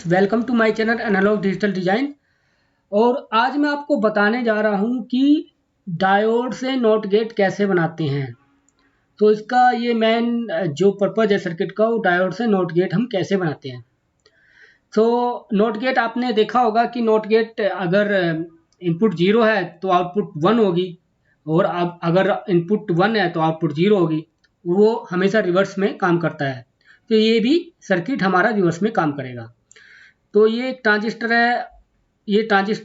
Welcome to my channel analogue digital design. और आज मैं आपको बताने जा रहा हूं कि डायोड से नॉट गेट कैसे बनाते हैं। तो इसका ये मेन जो पर्पज है सर्किट का, वो डायोड से नॉट गेट हम कैसे बनाते हैं। तो नॉट गेट आपने देखा होगा कि नॉट गेट अगर इनपुट 0 है तो आउटपुट 1 होगी, और अब अगर इनपुट 1 है तो आउटपुट 0 होगी। वो हमेशा रिवर्स में काम करता है। तो ये भी सर्किट हमारा रिवर्स में काम करेगा। तो ये एक ट्रांजिस्टर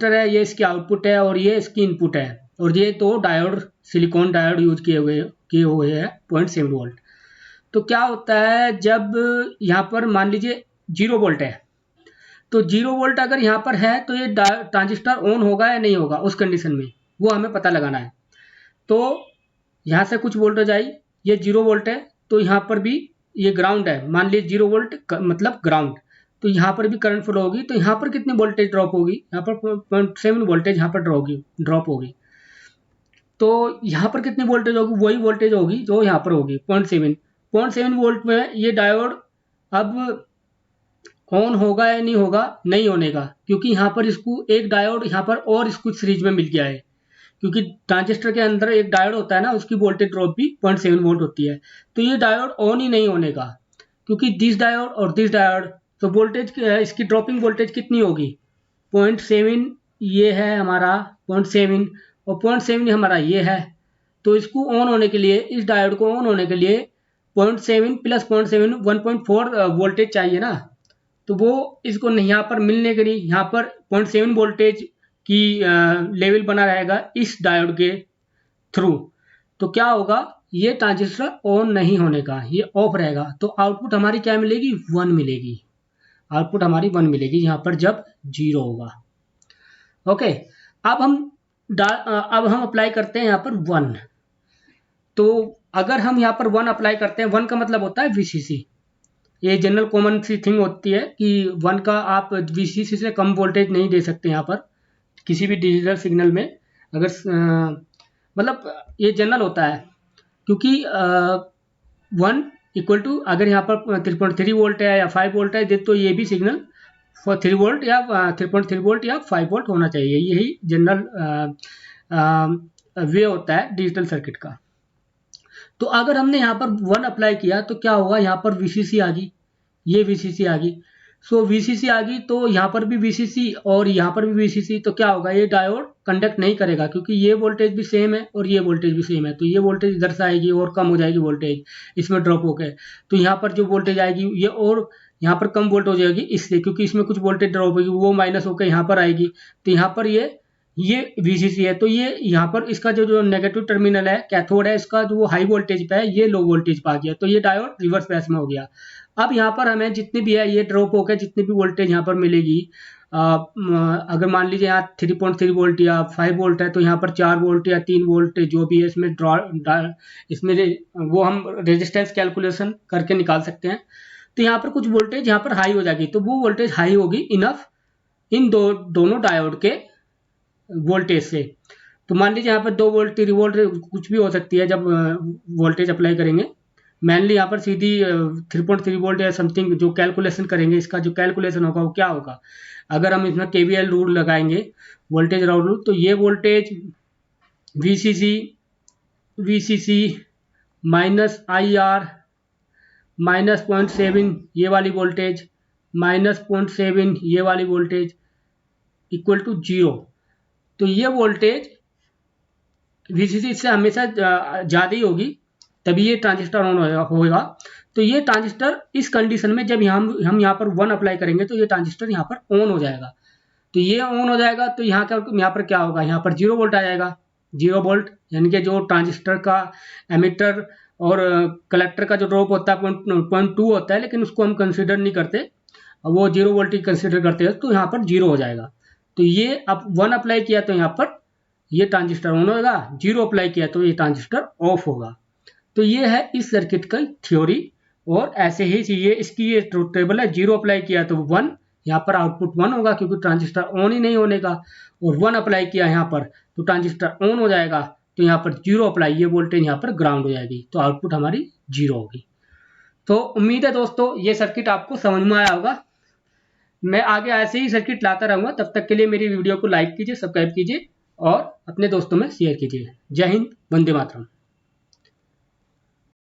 है, ये इसकी आउटपुट है और ये इसकी इनपुट है, और ये तो डायोड सिलिकॉन डायोड यूज किए हुए हैं 0.7 वोल्ट। तो क्या होता है जब यहाँ पर मान लीजिए 0 वोल्ट है, तो 0 वोल्ट अगर यहाँ पर है तो ये ट्रांजिस्टर ऑन होगा या नहीं होगा, उस कंडीशन में वो हमें पता लगाना है। तो यहाँ से कुछ वोल्टेज आई, ये 0 वोल्ट है, तो यहाँ पर भी ये ग्राउंड है, मान लीजिए 0 वोल्ट मतलब ग्राउंड। तो यहाँ पर भी करंट फ्लो होगी, तो यहाँ पर कितनी वोल्टेज ड्रॉप होगी, यहाँ पर 0.7 वोल्टेज यहाँ पर ड्रॉप होगी। तो यहाँ पर कितनी वोल्टेज होगी, वही वोल्टेज होगी जो यहाँ पर होगी 0.7 वोल्ट में। ये डायोड अब ऑन होगा या नहीं होगा, नहीं होने का, क्योंकि यहाँ पर इसको एक डायोड यहाँ पर और इसको सीरीज में मिल गया है। क्योंकि ट्रांजिस्टर के अंदर एक डायोड होता है ना, उसकी वोल्टेज ड्रॉप भी 0.7 वोल्ट होती है। तो ये डायोड ऑन ही नहीं होने का, क्योंकि दिस डायोड और दिस डायोड, तो वोल्टेज इसकी ड्रॉपिंग वोल्टेज कितनी होगी 0.7, ये है हमारा 0.7 और 0.7 हमारा ये है। तो इसको ऑन होने के लिए, इस डायोड को ऑन होने के लिए 0.7 प्लस 0.7 1.4 वोल्टेज चाहिए ना। तो वो इसको यहाँ पर मिलने के लिए यहाँ पर 0.7 वोल्टेज की लेवल बना रहेगा इस डायोड के थ्रू। तो क्या होगा, ये ट्रांजिस्टर ऑन नहीं होने का, ये ऑफ रहेगा। तो आउटपुट हमारी क्या मिलेगी, 1 मिलेगी। आउटपुट हमारी 1 मिलेगी यहाँ पर जब 0 होगा। ओके, अब हम अप्लाई करते हैं यहाँ पर 1। तो अगर हम यहाँ पर 1 अप्लाई करते हैं, 1 का मतलब होता है VCC। ये जनरल कॉमन सी थिंग होती है कि 1 का आप VCC से कम वोल्टेज नहीं दे सकते यहाँ पर किसी भी डिजिटल सिग्नल में। अगर मतलब ये जनरल होता है, क्योंकि 1 इक्वल टू, अगर यहाँ पर 3.3 वोल्ट है या 5 वोल्ट है, तो ये भी सिग्नल 3 वोल्ट या 3.3 वोल्ट या 5 वोल्ट होना चाहिए। यही जनरल वे होता है डिजिटल सर्किट का। तो अगर हमने यहाँ पर 1 अप्लाई किया तो क्या होगा, यहाँ पर VCC आ गई, ये VCC आ गई। सो VCC आ गई, तो यहाँ पर भी VCC और यहाँ पर भी VCC। तो क्या होगा, ये डायोड कंडक्ट नहीं करेगा, क्योंकि ये वोल्टेज भी सेम है और ये वोल्टेज भी सेम है। तो ये वोल्टेज इधर से आएगी और कम हो जाएगी वोल्टेज, इसमें ड्रॉप होकर। तो यहाँ पर जो वोल्टेज आएगी ये और यहाँ पर कम वोल्ट हो जाएगी इससे, क्योंकि इसमें कुछ वोल्टेज ड्रॉप होगी, वो माइनस होकर यहाँ पर आएगी। तो यहाँ पर ये VCC है। तो ये यहाँ पर इसका जो नेगेटिव टर्मिनल है, कैथोड है, इसका जो हाई वोल्टेज पे है, ये लो वोल्टेज पे आ गया। तो ये डायोड रिवर्स बैच में हो गया। अब यहाँ पर हमें जितनी भी है ये ड्रॉप होकर जितनी भी वोल्टेज यहाँ पर मिलेगी, अगर मान लीजिए यहाँ 3.3 वोल्ट या 5 वोल्ट है, तो यहाँ पर 4 वोल्ट या 3 वोल्ट जो भी है इसमें इसमें वो हम रेजिस्टेंस कैलकुलेशन करके निकाल सकते हैं। तो यहाँ पर कुछ वोल्टेज यहाँ पर हाई हो जाएगी, तो वो वोल्टेज हाई होगी इनफ इन दोनों डायोड के वोल्टेज से। तो मान लीजिए यहाँ पर 2 वोल्ट 3 वोल्ट कुछ भी हो सकती है जब वोल्टेज अप्लाई करेंगे। मेनली यहाँ पर सीधी 3.3 वोल्ट या समथिंग जो कैलकुलेशन करेंगे, इसका जो कैलकुलेशन होगा वो क्या होगा, अगर हम इसमें KVL रूल लगाएंगे, वोल्टेज रूल, तो ये voltage VCC minus IR minus 0.7 ये वाली वोल्टेज माइनस 0.7 ये वाली वोल्टेज इक्वल टू 0। तो ये वोल्टेज VCC से हमेशा ज़्यादा ही होगी, तभी ये ट्रांजिस्टर ऑन होगा। तो ये ट्रांजिस्टर इस कंडीशन में जब हम यहाँ पर 1 अप्लाई करेंगे तो ये ट्रांजिस्टर यहाँ पर ऑन हो जाएगा। तो ये ऑन हो जाएगा, तो यहाँ पर क्या होगा, यहाँ पर 0 वोल्ट आ जाएगा। 0 वोल्ट यानी कि जो ट्रांजिस्टर का एमिटर और कलेक्टर का जो ड्रॉप होता है 0.2 होता है, लेकिन उसको हम कंसिडर नहीं करते, वो 0 वोल्ट ही कंसिडर करते हैं। तो यहाँ पर 0 हो जाएगा। तो ये अब 1 अप्लाई किया तो यहाँ पर ये ट्रांजिस्टर ऑन होगा, 0 अप्लाई किया तो ये ट्रांजिस्टर ऑफ होगा। तो ये है इस सर्किट का थ्योरी। और ऐसे ही ये इसकी ये ट्रुथ टेबल है, 0 अप्लाई किया तो 1, यहाँ पर आउटपुट 1 होगा, क्योंकि ट्रांजिस्टर ऑन ही नहीं होने का। और 1 अप्लाई किया यहाँ पर तो ट्रांजिस्टर ऑन हो जाएगा, तो यहाँ पर 0 अप्लाई, ये वोल्टेज यहाँ पर ग्राउंड हो जाएगी, तो आउटपुट हमारी 0 होगी। तो उम्मीद है दोस्तों ये सर्किट आपको समझ में आया होगा। मैं आगे ऐसे ही सर्किट लाता रहूँगा। तब तक के लिए मेरी वीडियो को लाइक कीजिए, सब्सक्राइब कीजिए और अपने दोस्तों में शेयर कीजिए। जय हिंद, वंदे मातरम।